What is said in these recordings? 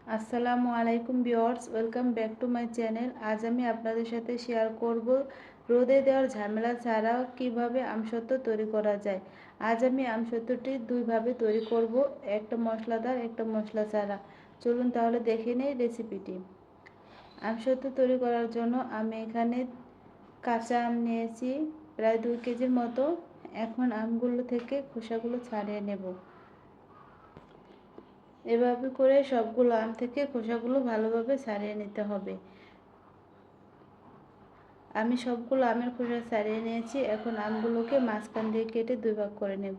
আসসালামু আলাইকুম viewers, welcome back to my channel. আজ আমি আপনাদের সাথে শেয়ার করব রোদে দেওয়ার ঝামেলা ছাড়াও কিভাবে আমসত্ত্ব তৈরি করা যায়। আজ আমি আমসত্ত্বটি দুইভাবে তৈরি করব, একটা মশলাদার একটা মশলা ছাড়া। চলুন তাহলে দেখে নেই রেসিপিটি। আমসত্ত্ব তৈরি করার জন্য আমি এখানে কাঁচা আম নিয়েছি প্রায় 2 কেজির মতো। এখন আমগুলো থেকে খোসাগুলো ছাড়িয়ে নেব। এভাবে করে সবগুলো আম থেকে খোসাগুলো ভালোভাবে ছাড়িয়ে নিতে হবে। আমি সবগুলো আমের খোসা ছাড়িয়ে নিয়েছি। এখন আমগুলোকে মাঝখান দিয়ে কেটে 2 ভাগ করে নেব।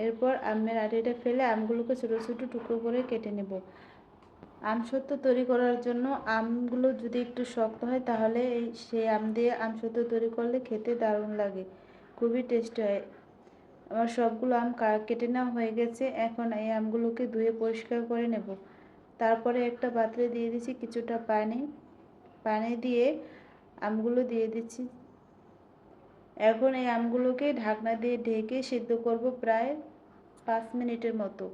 এরপর আমের আটিটা ফেলে আমগুলোকে ছোটো ছোটো টুকরো করে কেটে নেব। আমসত্ত্ব তৈরি করার জন্য আমগুলো যদি একটু শক্ত হয় তাহলে সেই আম দিয়ে আমসত্ত্ব তৈরি করলে খেতে দারুণ লাগে, খুবই টেস্টি হয়। আমার সবগুলো আম কেটে নেওয়া হয়ে গেছে। এখন এই আমগুলোকে ধুয়ে পরিষ্কার করে নেব। তারপরে একটা পাত্রে দিয়ে দিচ্ছি কিছুটা পানি দিয়ে আমগুলো দিয়ে দিচ্ছি। এখন এই আমগুলোকে ঢাকনা দিয়ে ঢেকে সিদ্ধ করব প্রায় 5 মিনিটের মতো।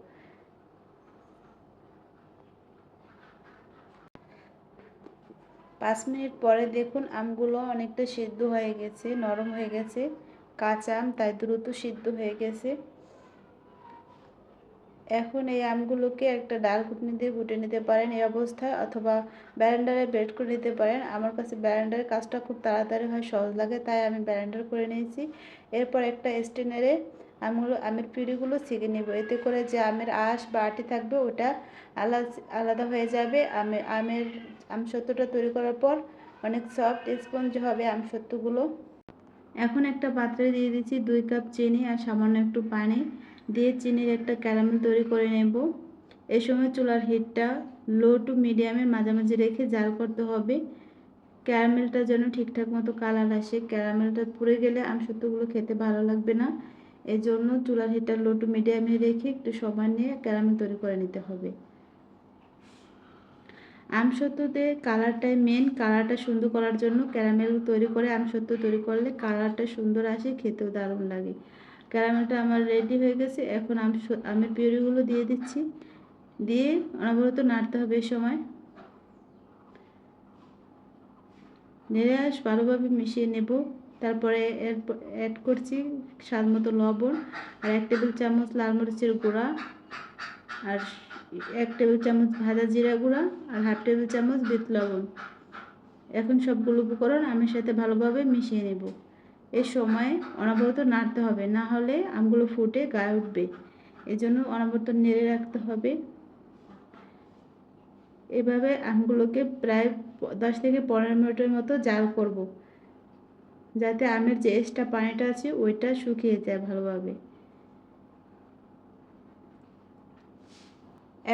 5 মিনিট পরে দেখুন আমগুলো অনেকটা সিদ্ধ হয়ে গেছে, নরম হয়ে গেছে। কাঁচা আম তাই দ্রুত সিদ্ধ হয়ে গেছে। এখন এই আমগুলোকে একটা ডাল ঘুটনি দিয়ে ঘুটে নিতে পারেন এই অবস্থায়, অথবা ব্লেন্ডারে ব্লেন্ড করে নিতে পারেন। আমার কাছে ব্লেন্ডারের কাজটা খুব তাড়াতাড়ি হয়, সহজ লাগে, তাই আমি ব্লেন্ডার করে নিয়েছি। এরপর একটা স্টেনারে আমের পিউরিগুলো ছেঁকে নেব। এতে করে যে আমের আঁশ বা আটি থাকবে ওটা আলাদা হয়ে যাবে। আমের আমসত্ত্বটা তৈরি করার পর অনেক সফট স্পঞ্জ হবে আমসত্ত্বগুলো। এখন একটা পাত্রে দিয়ে দিচ্ছি 2 কাপ চিনি আর সামান্য একটু পানি দিয়ে চিনির একটা ক্যারামেল তৈরি করে নেব। এই সময় চুলার হিটটা লো টু মিডিয়ামের মাঝামাঝি রেখে জাল করতে হবে। ক্যারামেলটা যেন ঠিকঠাক মতো কালার আসে। ক্যারামেলটা পুড়ে গেলে আমসত্ত্বগুলো খেতে ভালো লাগবে না। এই জন্য চুলার হিটটা লো টু মিডিয়ামে রেখে একটু সময় নিয়ে ক্যারামেল তৈরি করে নিতে হবে। আমসত্ত্বতে কালারটাই মেন। কালারটা সুন্দর করার জন্য ক্যারামেল তৈরি করে আমসত্ত্ব তৈরি করলে কালারটা সুন্দর আসে, খেতেও দারুণ লাগে। ক্যারামেলটা আমার রেডি হয়ে গেছে। এখন আমের পিউরিগুলো দিয়ে দিচ্ছি, দিয়ে অনবরত নাড়তে হবে। এই সময় নেড়ে ভালোভাবে মিশিয়ে নেব। তারপরে অ্যাড করছি স্বাদ মতো লবণ আর 1 টেবিল চামচ লাল মরিচের গুঁড়া আর 1 টেবিল চামচ ভাজা জিরা গুঁড়া আর 1/2 টেবিল চামচ বিট লবণ। এখন সবগুলো উপকরণ আমের সাথে ভালোভাবে মিশিয়ে নেব। এই সময় অনবরত নাড়তে হবে, না হলে আমগুলো ফুটে গায়ে উঠবে। এই জন্য অনবরত নেড়ে রাখতে হবে। এভাবে আমগুলোকে প্রায় 10 থেকে 15 মিনিটের মতো জাল করব, যাতে আমের যে এক্সট্রা পানিটা আছে ওইটা শুকিয়ে যায় ভালোভাবে।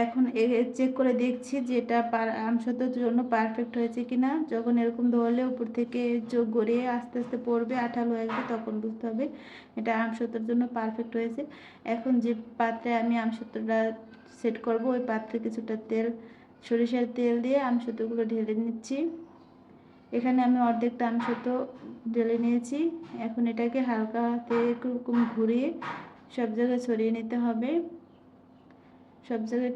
এখন চেক করে দেখছি যে এটা আমসত্ত্বের জন্য পারফেক্ট হয়েছে কিনা। যখন এরকম ধরলে উপর থেকে চোখ গড়িয়ে আস্তে আস্তে পড়বে, আঠালো হয়ে আসবে, তখন বুঝতে হবে এটা আমসত্ত্বের জন্য পারফেক্ট হয়েছে। এখন যে পাত্রে আমি আমসত্ত্বটা সেট করব ওই পাত্রে কিছুটা সরিষার তেল দিয়ে আমসত্ত্বগুলো ঢেলে নিচ্ছি। এখানে আমি অর্ধেকটা আমসত্ত্ব ঢেলে নিয়েছি। এখন এটাকে হালকা হাতে এরকম ঘুরিয়ে সব জায়গায় ছড়িয়ে নিতে হবে। সব জায়গায়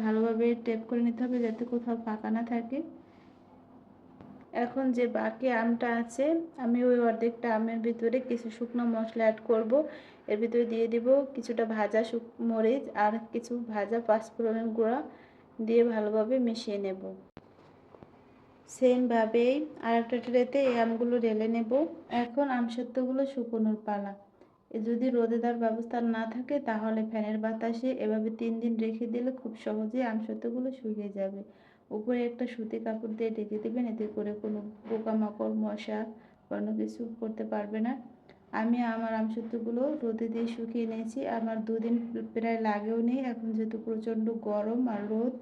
ভালোভাবে ট্যাপ করে নিতে হবে যাতে কোথাও ফাঁকা না থাকে। এখন যে বাকি আমটা আছে আমি ওই অর্ধেকটা আমের ভিতরে কিছু শুকনো মশলা অ্যাড করব। এর ভিতরে দিয়ে দিব কিছুটা ভাজা মরিচ আর কিছু ভাজা পাঁচফোড়নের গুঁড়া দিয়ে ভালোভাবে মিশিয়ে নেব। সেমভাবেই আরেকটা ট্রেতে এই আমগুলো ঢেলে নেব। এখন আমসত্ত্বগুলো শুকোনোর পালা। যদি রোদে দেওয়ার ব্যবস্থা না থাকে তাহলে ফ্যানের বাতাসে এভাবে 3 দিন রেখে দিলে খুব সহজেই আমসত্ত্বগুলো শুকিয়ে যাবে। উপরে একটা সুতি কাপড় দিয়ে ঢেকে দেবেন, এতে করে কোনো পোকামাকড় মশা কোনো কিছু করতে পারবে না। আমি আমার আমসত্ত্বগুলো রোদে দিয়ে শুকিয়ে নিয়েছি। আমার 2 দিন প্রায় লাগেও নেই। এখন যেহেতু প্রচণ্ড গরম আর রোদ,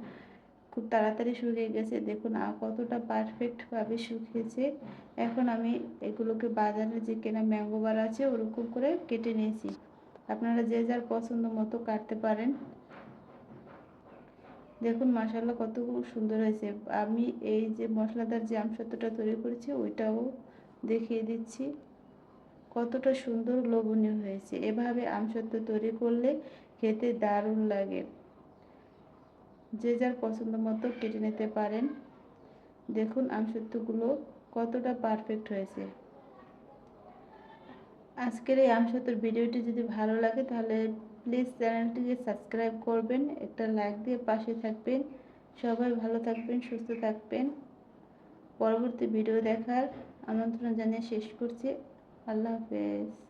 খুব তাড়াতাড়ি শুকিয়ে গেছে। দেখুন কতটা পারফেক্টভাবে শুকিয়েছে। এখন আমি এগুলোকে বাজারে যে কেনা ম্যাঙ্গো বার আছে ওরকম করে কেটে নিয়েছি। আপনারা যে যার পছন্দ মতো কাটতে পারেন। দেখুন মাশাআল্লাহ কত সুন্দর হয়েছে। আমি এই যে মশলাদার যে আমসত্ত্বটা তৈরি করেছি ওইটাও দেখিয়ে দিচ্ছি কতটা সুন্দর লোভনীয় হয়েছে। এভাবে আমসত্ত্ব তৈরি করলে খেতে দারুণ লাগে। যে যার পছন্দ মতো কেটে নিতে পারেন। দেখুন আমসত্ত্বগুলো কতটা পারফেক্ট হয়েছে। আজকের এই আমসত্ত্বর ভিডিওটি যদি ভালো লাগে তাহলে প্লিজ চ্যানেলটিকে সাবস্ক্রাইব করবেন, একটা লাইক দিয়ে পাশে থাকবেন। সবাই ভালো থাকবেন, সুস্থ থাকবেন। পরবর্তী ভিডিও দেখার আমন্ত্রণ জানিয়ে শেষ করছি। আল্লাহ হাফেজ।